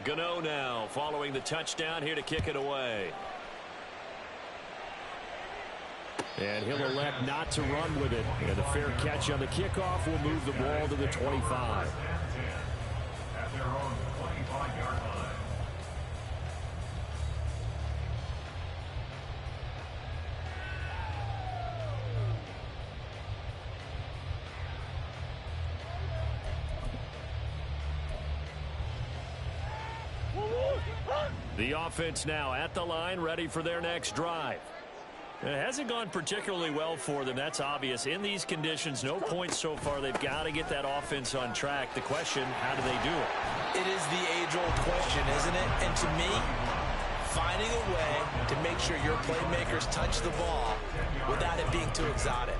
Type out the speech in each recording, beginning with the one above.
Gano now following the touchdown here to kick it away. And he'll elect not to run with it. And a fair catch on the kickoff will move the ball to the 25. At their own 25-yard line. The offense now at the line, ready for their next drive. It hasn't gone particularly well for them. That's obvious. In these conditions, no points so far. They've got to get that offense on track. The question, how do they do it? It is the age-old question, isn't it? And to me, finding a way to make sure your playmakers touch the ball without it being too exotic.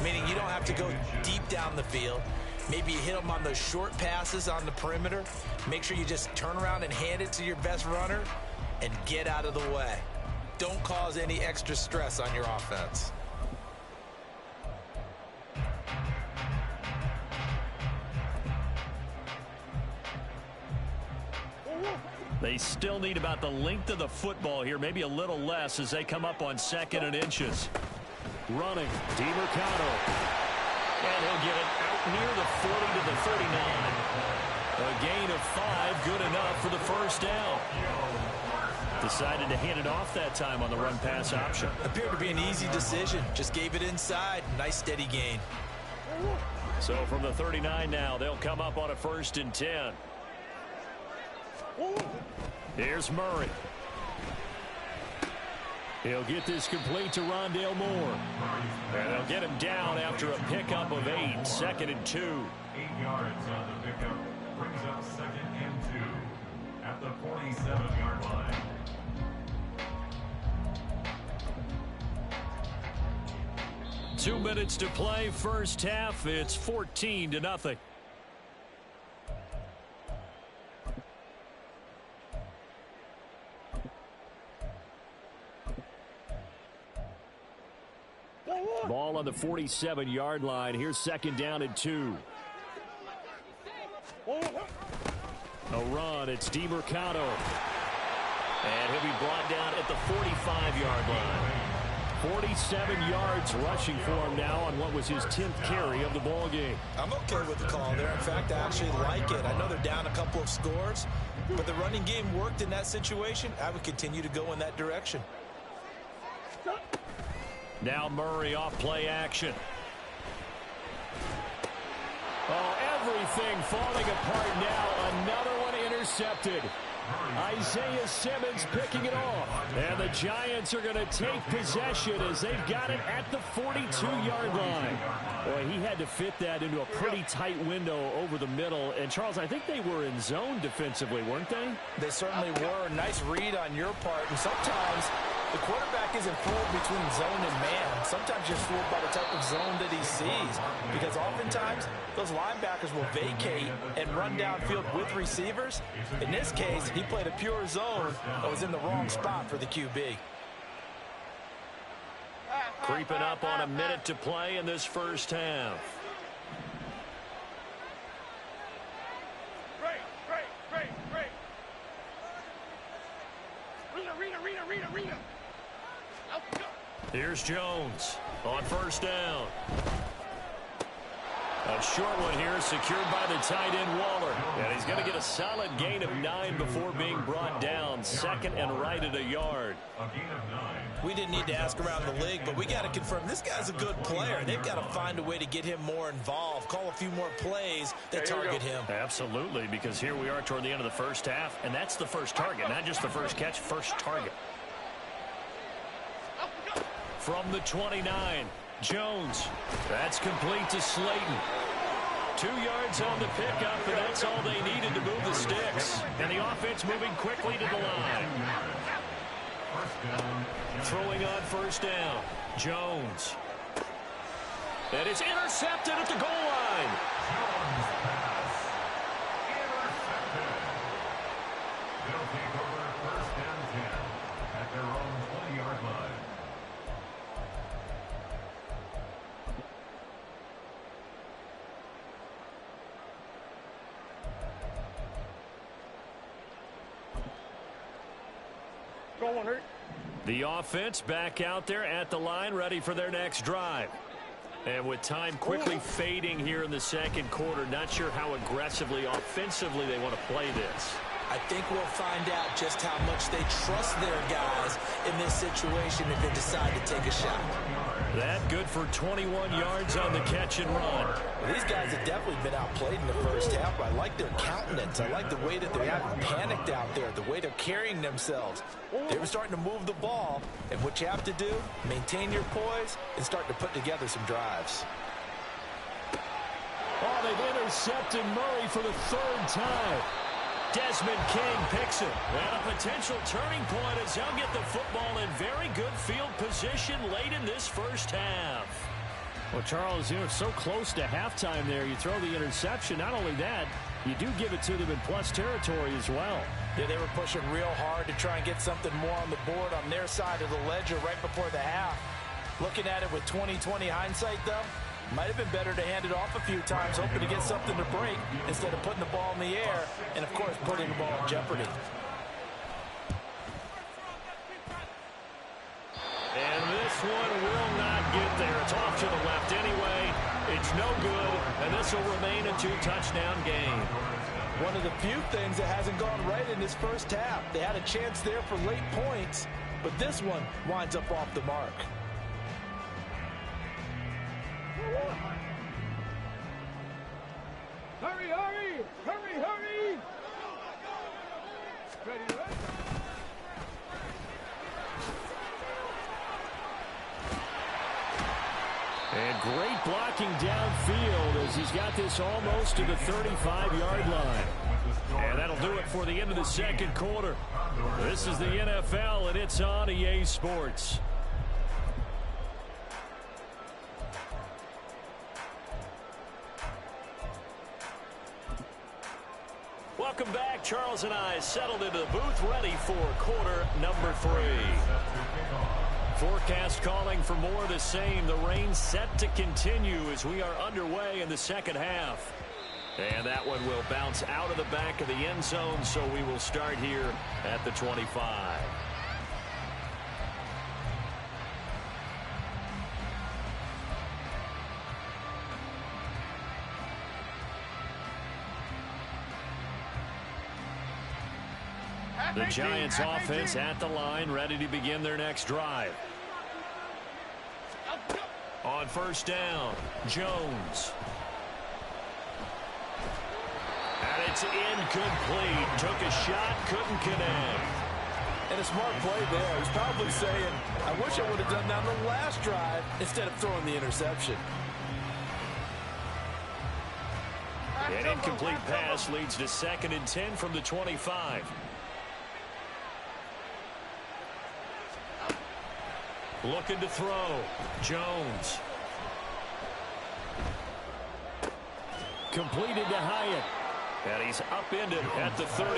Meaning you don't have to go deep down the field. Maybe you hit them on those short passes on the perimeter. Make sure you just turn around and hand it to your best runner and get out of the way. Don't cause any extra stress on your offense. They still need about the length of the football here, maybe a little less as they come up on 2nd and inches. Running, DiMercato. And he'll get it out near the 40 to the 39. A gain of 5, good enough for the first down. Decided to hand it off that time on the run-pass option. Appeared to be an easy decision. Just gave it inside. Nice steady gain. So from the 39 now, they'll come up on a 1st and 10. Here's Murray. He'll get this complete to Rondale Moore. And they'll get him down after a pickup of 8. 2nd and 2. 8 yards on the pickup. Brings up 2nd and 2 at the 47-yard line. Two minutes to play, first half. It's 14-0. Ball on the 47-yard line. Here's 2nd down and 2. A run. It's DiMercato. And he'll be brought down at the 45-yard line. 47 yards rushing for him now on what was his 10th carry of the ball game. I'm okay with the call there. In fact, I actually like it. I know they're down a couple of scores, but the running game worked in that situation. I would continue to go in that direction. Now Murray off play action. Oh, everything falling apart now. Another one intercepted. Isaiah Simmons picking it off. And the Giants are going to take possession as they've got it at the 42-yard line. Boy, he had to fit that into a pretty tight window over the middle. And, Charles, I think they were in zone defensively, weren't they? They certainly were. Nice read on your part. And sometimes the quarterback isn't fooled between zone and man. Sometimes you're fooled by the type of zone that he sees. Because oftentimes, those linebackers will vacate and run downfield with receivers. In this case, he played a pure zone that was in the wrong spot for the QB. Creeping up on a minute to play in this first half. Here's Jones on 1st down. A short one here secured by the tight end Waller. And he's going to get a solid gain of 9 before being brought down. 2nd and right at a yard. A gain of 9. We didn't need to ask around the league, but we got to confirm this guy's a good player. They've got to find a way to get him more involved. Call a few more plays that target him. Absolutely, because here we are toward the end of the first half, and that's the first target, not just the first catch, first target. From the 29, Jones. That's complete to Slayton. 2 yards on the pickup, and that's all they needed to move the sticks. And the offense moving quickly to the line. Throwing on 1st down, Jones. And it's intercepted at the goal line. Jones pass. Intercepted. They'll take over 1st and 10 at their own 20-yard line. The offense back out there at the line, ready for their next drive. And with time quickly fading here in the second quarter, not sure how aggressively, offensively they want to play this. I think we'll find out just how much they trust their guys in this situation if they decide to take a shot. That good for 21 yards on the catch and run. Well, these guys have definitely been outplayed in the first half, but I like their countenance. I like the way that they haven't panicked out there, the way they're carrying themselves. They were starting to move the ball, and what you have to do, maintain your poise and start to put together some drives. Oh, they've intercepted Murray for the third time. Desmond King picks it. And a potential turning point as he'll get the football in very good field position late in this first half. Well, Charles, you know, so close to halftime there. You throw the interception. Not only that, you do give it to them in plus territory as well. Yeah, they were pushing real hard to try and get something more on the board on their side of the ledger right before the half. Looking at it with 20/20 hindsight, though, might have been better to hand it off a few times, hoping to get something to break instead of putting the ball in the air and, of course, putting the ball in jeopardy. And this one will not get there. It's off to the left anyway. It's no good, and this will remain a two-touchdown game. One of the few things that hasn't gone right in this first half. They had a chance there for late points, but this one winds up off the mark. Hurry, hurry! Hurry, hurry! Ready, ready? And great blocking downfield as he's got this almost to the 35-yard line. And that'll do it for the end of the second quarter. This is the NFL, and it's on EA Sports. Welcome back. Charles and I settled into the booth, ready for quarter number 3. Forecast calling for more of the same. The rain set to continue as we are underway in the second half. And that one will bounce out of the back of the end zone, so we will start here at the 25. The Giants offense at the line, ready to begin their next drive. On first down, Jones. And it's incomplete. Took a shot, couldn't connect. And a smart play there. He's probably saying, I wish I would have done that on the last drive instead of throwing the interception. An incomplete pass leads to 2nd and 10 from the 25. Looking to throw. Jones. Completed to Hyatt. And he's upended at the 33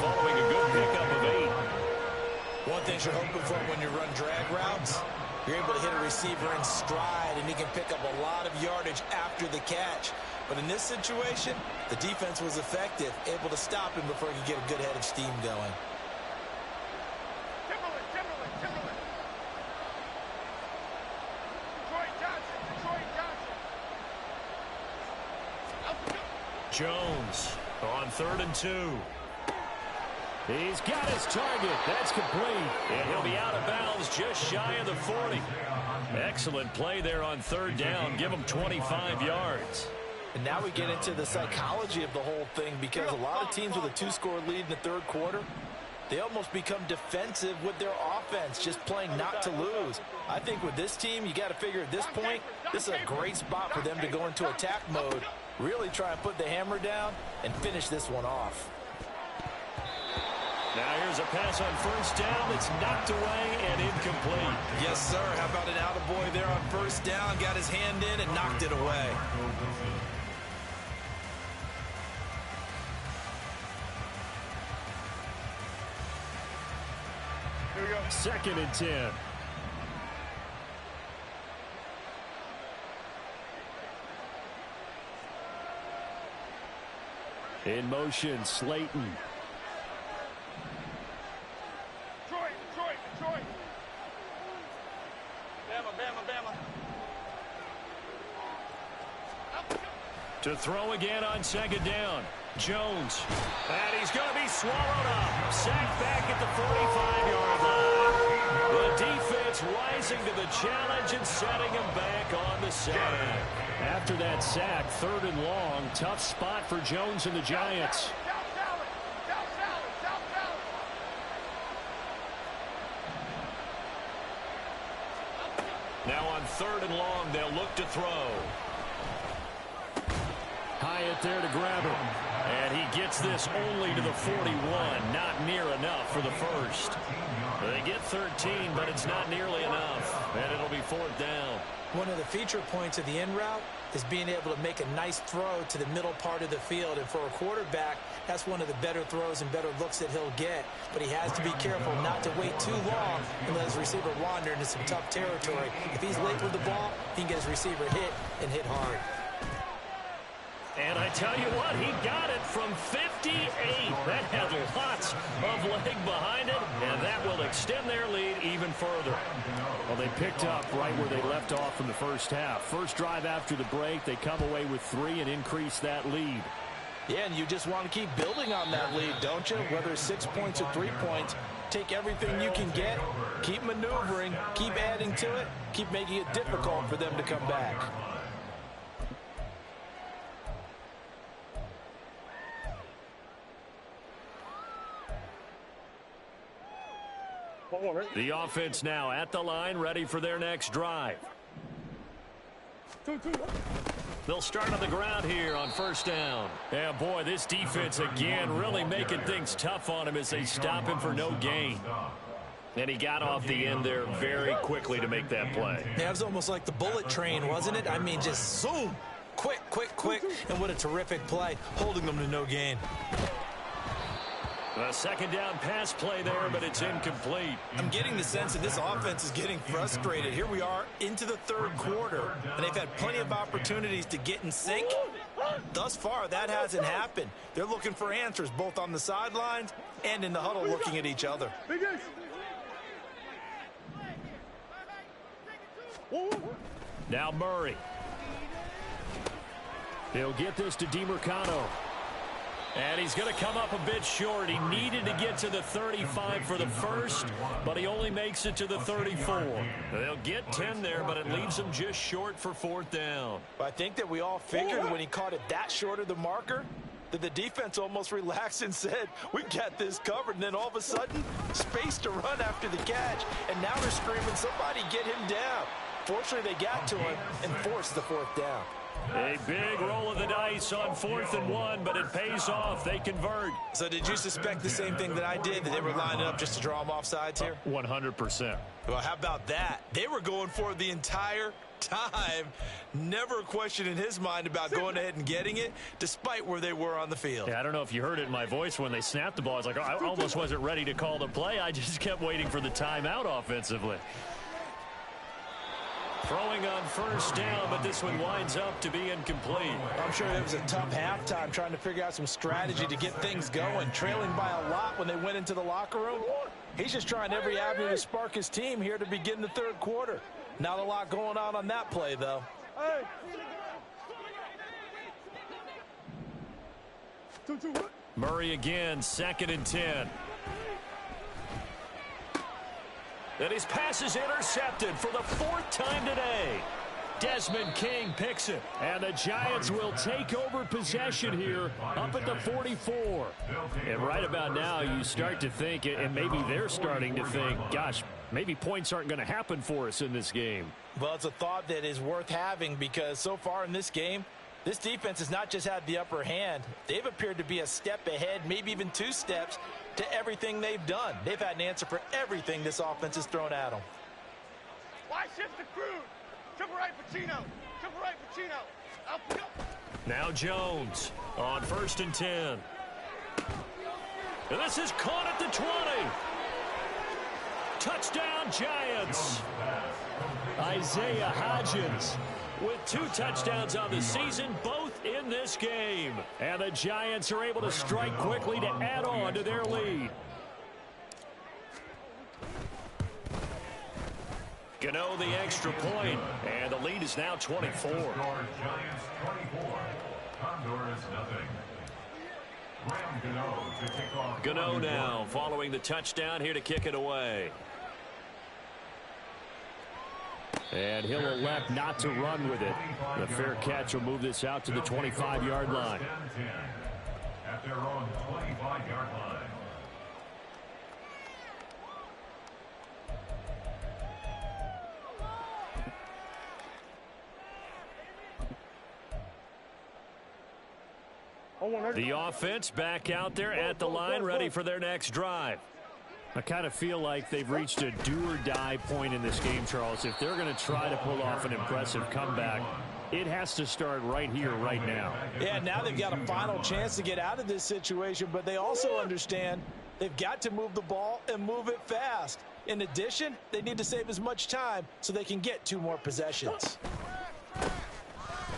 following a good pickup of 8. One thing you're hoping for when you run drag routes, you're able to hit a receiver in stride, and he can pick up a lot of yardage after the catch. But in this situation, the defense was effective, able to stop him before he could get a good head of steam going. Jones on 3rd and 2. He's got his target. That's complete. And he'll be out of bounds just shy of the 40. Excellent play there on 3rd down. Give him 25 yards. And now we get into the psychology of the whole thing, because a lot of teams with a 2-score lead in the third quarter, they almost become defensive with their offense, just playing not to lose. I think with this team, you got to figure at this point, this is a great spot for them to go into attack mode, really try and put the hammer down and finish this one off. Now here's a pass on first down that's knocked away and incomplete. Yes, sir. How about an attaboy there on first down? Got his hand in and knocked it away. Here we go. 2nd and 10. In motion, Slayton. To throw again on second down. Jones. And he's going to be swallowed up. Sacked back at the 45-yard line. The defense rising to the challenge and setting him back on the sack. After that sack, 3rd and long. Tough spot for Jones and the Giants. Now on 3rd and long, they'll look to throw. Hyatt there to grab him. And he gets this only to the 41. Not near enough for the first. They get 13, but it's not nearly enough. And it'll be 4th down. One of the feature points of the in route is being able to make a nice throw to the middle part of the field. And for a quarterback, that's one of the better throws and better looks that he'll get. But he has to be careful not to wait too long and let his receiver wander into some tough territory. If he's late with the ball, he can get his receiver hit and hit hard. And I tell you what, he got it from 58. That had lots of leg behind it, and that will extend their lead even further. Well, they picked up right where they left off from the first half. First drive after the break, they come away with 3 and increase that lead. Yeah, and you just want to keep building on that lead, don't you? Whether it's 6 points or 3 points, take everything you can get, keep maneuvering, keep adding to it, keep making it difficult for them to come back. The offense now at the line, ready for their next drive. They'll start on the ground here on 1st down. Yeah, boy, this defense again really making things tough on him as they stop him for no gain. And he got off the end there very quickly to make that play. Yeah, it was almost like the bullet train, wasn't it? I mean, just zoom. Quick, quick, quick. And what a terrific play, holding them to no gain. A 2nd down pass play there, but it's incomplete. I'm getting the sense that this offense is getting frustrated. Here we are into the 3rd quarter, and they've had plenty of opportunities to get in sync. Thus far, that hasn't happened. They're looking for answers both on the sidelines and in the huddle looking at each other. Now Murray. He'll get this to DeMarcano. And he's going to come up a bit short. He needed to get to the 35 for the first, but he only makes it to the 34. They'll get 10 there, but it leaves him just short for 4th down. I think that we all figured when he caught it that short of the marker that the defense almost relaxed and said, we got this covered. And then all of a sudden, space to run after the catch. And now they're screaming, somebody get him down. Fortunately, they got to him and forced the 4th down. A big roll of the dice on 4th and 1, but it pays off. They convert. So did you suspect the same thing that I did, that they were lining up just to draw them off sides here? 100%. Well, how about that? They were going for it the entire time. Never a question in his mind about going ahead and getting it, despite where they were on the field. Yeah, I don't know if you heard it in my voice when they snapped the ball. I was like, oh, I almost wasn't ready to call the play. I just kept waiting for the timeout offensively. Throwing on 1st down, but this one winds up to be incomplete. I'm sure it was a tough halftime trying to figure out some strategy to get things going, trailing by a lot when they went into the locker room. He's just trying every avenue to spark his team here to begin the 3rd quarter. Not a lot going on that play, though. Murray again, 2nd and 10. And his pass is intercepted for the 4th time today. Desmond King picks it. And the Giants will take over possession here up at the 44. And right about now, you start to think, and maybe they're starting to think, gosh, maybe points aren't going to happen for us in this game. Well, it's a thought that is worth having because so far in this game, this defense has not just had the upper hand. They've appeared to be a step ahead, maybe even 2 steps, to everything they've done. They've had an answer for everything this offense has thrown at them. Why shift the crude? Triple right, Pacino. Triple right, Pacino. Up, go. Now Jones on 1st and 10. And this is caught at the 20. Touchdown, Giants. Isaiah Hodgins with 2 touchdowns on the season, both in this game. And the Giants are able to strike quickly to add on to their lead. Gano the extra point, and the lead is now 24. Giants 24, Condors nothing. Gano now following the touchdown here to kick it away. And he'll elect not to run with it. The fair catch will move this out to the 25-yard line. At their own 25-yard line. The offense back out there at the line, ready for their next drive. I kind of feel like they've reached a do-or-die point in this game, Charles. If they're going to try to pull off an impressive comeback, it has to start right here, right now. Yeah, now they've got a final chance to get out of this situation, but they also understand they've got to move the ball and move it fast. In addition, they need to save as much time so they can get 2 more possessions.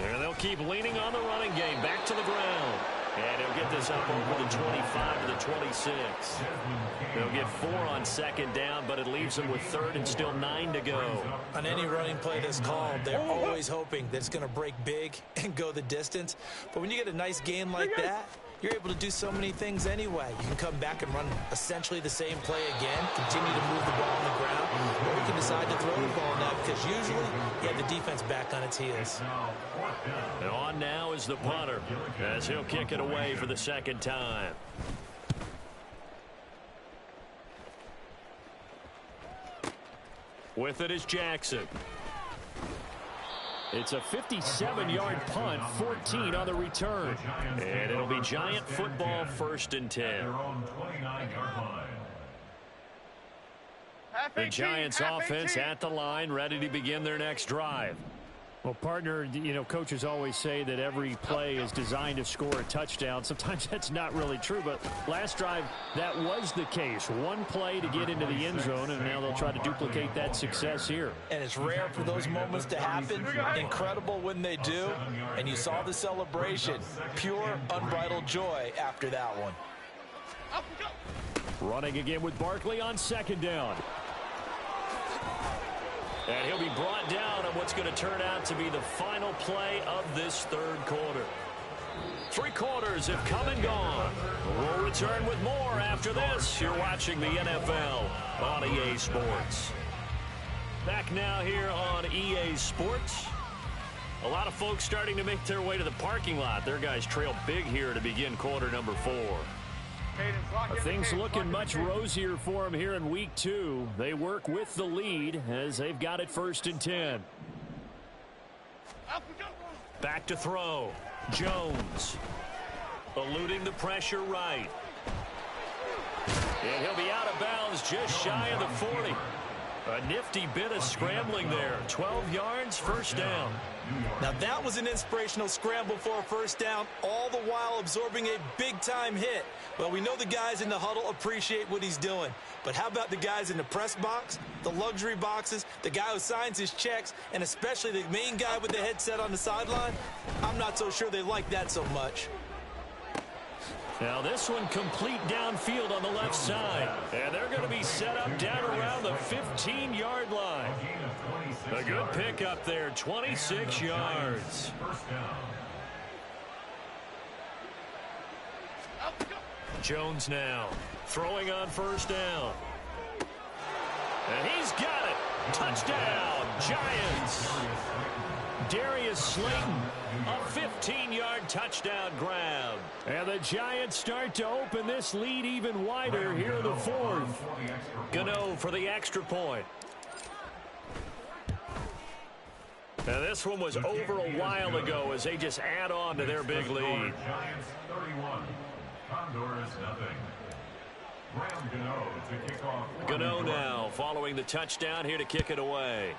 And they'll keep leaning on the running game. Back to the ground. And he'll get this up over the 25 to the 26. They'll get 4 on second down, but it leaves them with third and still 9 to go. On any running play that's called, they're always hoping that it's going to break big and go the distance. But when you get a nice gain like that, you're able to do so many things anyway. You can come back and run essentially the same play again, continue to move the ball on the ground, or you can decide to throw the ball now because usually you have the defense back on its heels. And on now is the punter as he'll kick it away for the second time. With it is Jackson. It's a 57-yard punt, 14 on the return. And it'll be Giant football, 1st and 10. The Giants offense at the line, ready to begin their next drive. Well, partner, you know, coaches always say that every play is designed to score a touchdown. Sometimes that's not really true, but last drive, that was the case. One play to get into the end zone, and now they'll try to duplicate that success here. And it's rare for those moments to happen. Incredible when they do. And you saw the celebration. Pure, unbridled joy after that one. Running again with Barkley on second down. And he'll be brought down on what's going to turn out to be the final play of this third quarter. 3 quarters have come and gone. We'll return with more after this. You're watching the NFL on EA Sports. Back now here on EA Sports. A lot of folks starting to make their way to the parking lot. Their guys trail big here to begin quarter number 4. Things looking much rosier for them here in week 2. They work with the lead as they've got it 1st and 10. Back to throw. Jones. Eluding the pressure right. And he'll be out of bounds just shy of the 40. A nifty bit of scrambling there. 12 yards, 1st down. Now that was an inspirational scramble for a 1st down, all the while absorbing a big-time hit. Well, we know the guys in the huddle appreciate what he's doing. But how about the guys in the press box, the luxury boxes, the guy who signs his checks, and especially the main guy with the headset on the sideline? I'm not so sure they like that so much. Now this one complete downfield on the left side. And they're going to be set up down around the 15-yard line. A good pickup there, 26 yards. Jones now throwing on 1st down. And he's got it. Touchdown, Giants. Darius Slayton, a 15-yard touchdown grab. And the Giants start to open this lead even wider here in the 4th. Gano for the extra point. Now this one was over a while ago as they just add on to their big lead. Giants 31. Condors nothing. Gano now following the touchdown here to kick it away.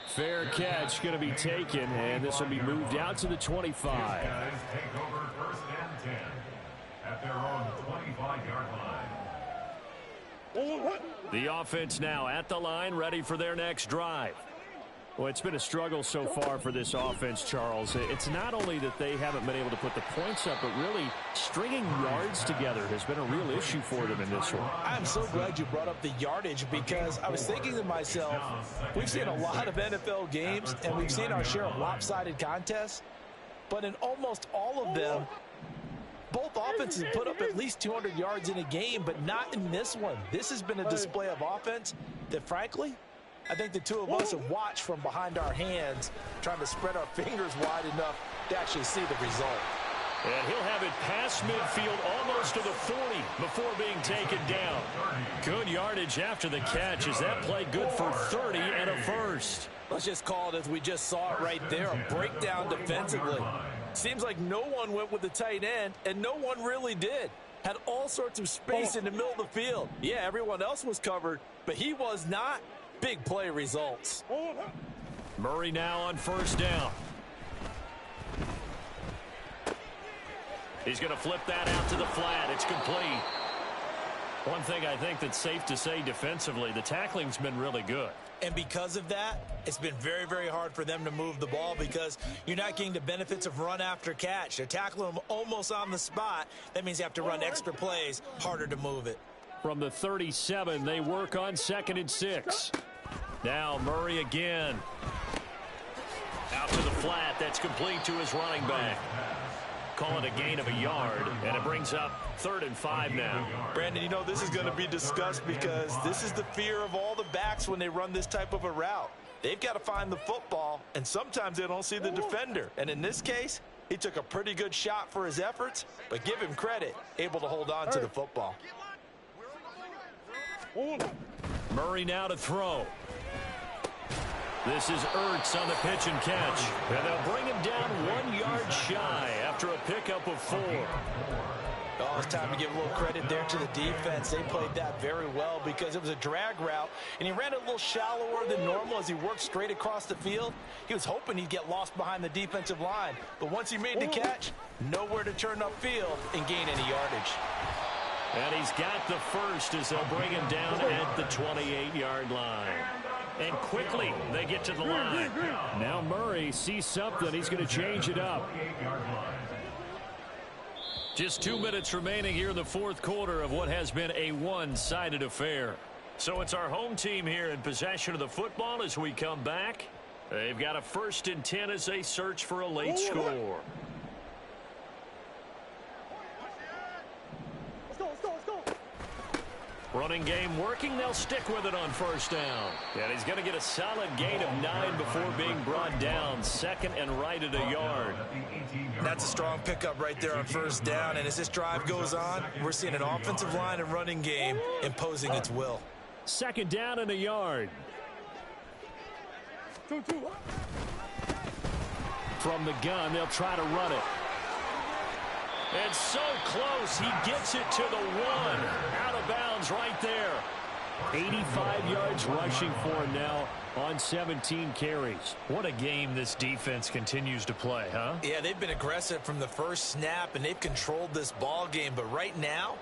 Fair catch going to be taken, and this will be moved out to the 25. Guys take over 1st and 10 at their own 25-yard line. The offense now at the line, ready for their next drive. Well, it's been a struggle so far for this offense, Charles. It's not only that they haven't been able to put the points up, but really stringing yards together has been a real issue for them in this one. I'm so glad you brought up the yardage because I was thinking to myself, we've seen a lot of NFL games and we've seen our share of lopsided contests, but in almost all of them, both offenses put up at least 200 yards in a game, but not in this one. This has been a display of offense that, frankly, I think the two of us have watched from behind our hands, trying to spread our fingers wide enough to actually see the result. And he'll have it past midfield almost to the 40 before being taken down. Good yardage after the catch. Is that play good for 30 and a first? Let's just call it as we just saw it right there, a breakdown defensively. Seems like no one went with the tight end, and no one really did. Had all sorts of space in the middle of the field. Yeah, everyone else was covered, but he was not. Big play results. Murray now on first down. He's going to flip that out to the flat. It's complete. One thing I think that's safe to say defensively, the tackling's been really good. And because of that, it's been very, very hard for them to move the ball because you're not getting the benefits of run after catch. They're tackling them almost on the spot. That means you have to run extra plays, harder to move it. From the 37, they work on 2nd and 6. Now Murray again. Out to the flat. That's complete to his running back. Call it a gain of a yard, and it brings up 3rd and 5 now. Brandon, you know, this is going to be discussed because this is the fear of all the backs when they run this type of a route. They've got to find the football, and sometimes they don't see the defender. And in this case, he took a pretty good shot for his efforts, but give him credit, able to hold on to the football. Murray now to throw. This is Ertz on the pitch and catch. And they'll bring him down 1 yard shy after a pickup of 4. Oh, it's time to give a little credit there to the defense. They played that very well because it was a drag route, and he ran a little shallower than normal as he worked straight across the field. He was hoping he'd get lost behind the defensive line, but once he made the catch, nowhere to turn upfield and gain any yardage. And he's got the first as they'll bring him down at the 28-yard line. And quickly, they get to the line. Now Murray sees something. He's going to change it up. Just 2 minutes remaining here in the 4th quarter of what has been a one-sided affair. So it's our home team here in possession of the football as we come back. They've got a 1st and 10 as they search for a late score. Running game working. They'll stick with it on first down. And he's going to get a solid gain of 9 before being brought down. 2nd and right at a yard. That's a strong pickup right there on first down. And as this drive goes on, we're seeing an offensive line and running game imposing its will. 2nd down and a yard. From the gun, they'll try to run it. And so close, he gets it to the 1. Out of bounds right there. 85 yards rushing for him now on 17 carries. What a game this defense continues to play, huh? Yeah, they've been aggressive from the first snap, and they've controlled this ball game. But right now,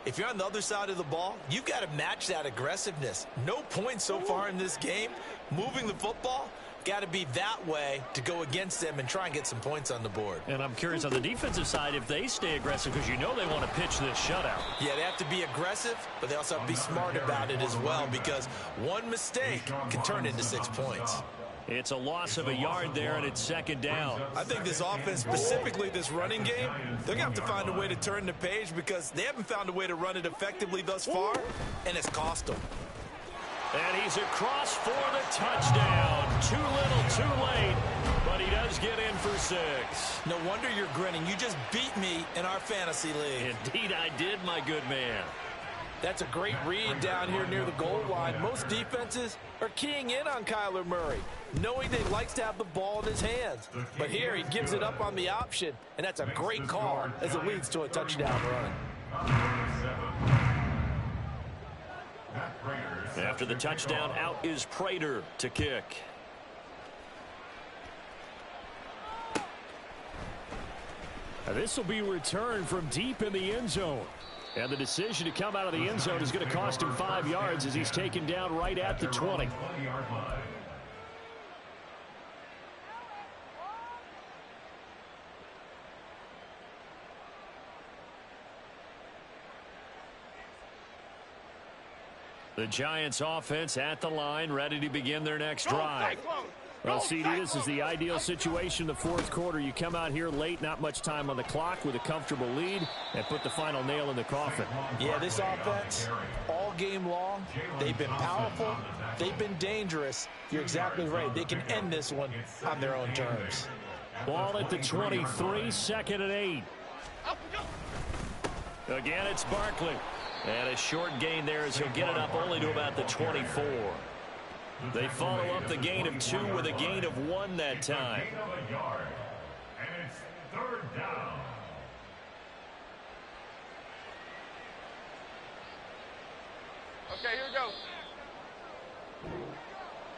if you're on the other side of the ball, you've got to match that aggressiveness. No points so far in this game. Moving the football, got to be that way to go against them and try and get some points on the board. And I'm curious on the defensive side if they stay aggressive because you know they want to pitch this shutout. Yeah, they have to be aggressive, but they also have to be smart about it as well because one mistake can turn into 6 points. It's a loss of a yard there, and it's 2nd down. I think this offense, specifically this running game, they're going to have to find a way to turn the page because they haven't found a way to run it effectively thus far, and it's cost them. And he's across for the touchdown. Too little, too late, but he does get in for 6. No wonder you're grinning. You just beat me in our fantasy league. Indeed I did, my good man. That's a great read down here near the goal line. Most defenses are keying in on Kyler Murray, knowing that he likes to have the ball in his hands. But here he gives it up on the option, and that's a great call as it leads to a touchdown run. After the touchdown, out is Prater to kick. Now this will be returned from deep in the end zone. And the decision to come out of the end zone is going to cost him 5 yards as he's taken down right at the 20. The Giants offense at the line, ready to begin their next drive. Well, CD, this is the ideal situation in the fourth quarter. You come out here late, not much time on the clock, with a comfortable lead, and put the final nail in the coffin. Yeah, this offense, all game long, they've been powerful, they've been dangerous. You're exactly right. They can end this one on their own terms. Ball at the 23, second and 8. Again, it's Barkley. And a short gain there as he'll get it up only to about the 24. They follow up the gain of 2 with a gain of 1 that time. And it's third down. Okay, here we go.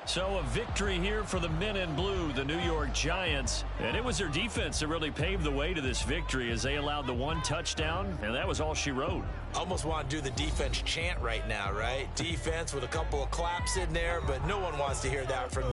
So a victory here for the men in blue, the New York Giants. And it was their defense that really paved the way to this victory as they allowed the 1 touchdown, and that was all she wrote. Almost want to do the defense chant right now, right? Defense with a couple of claps in there, but no one wants to hear that from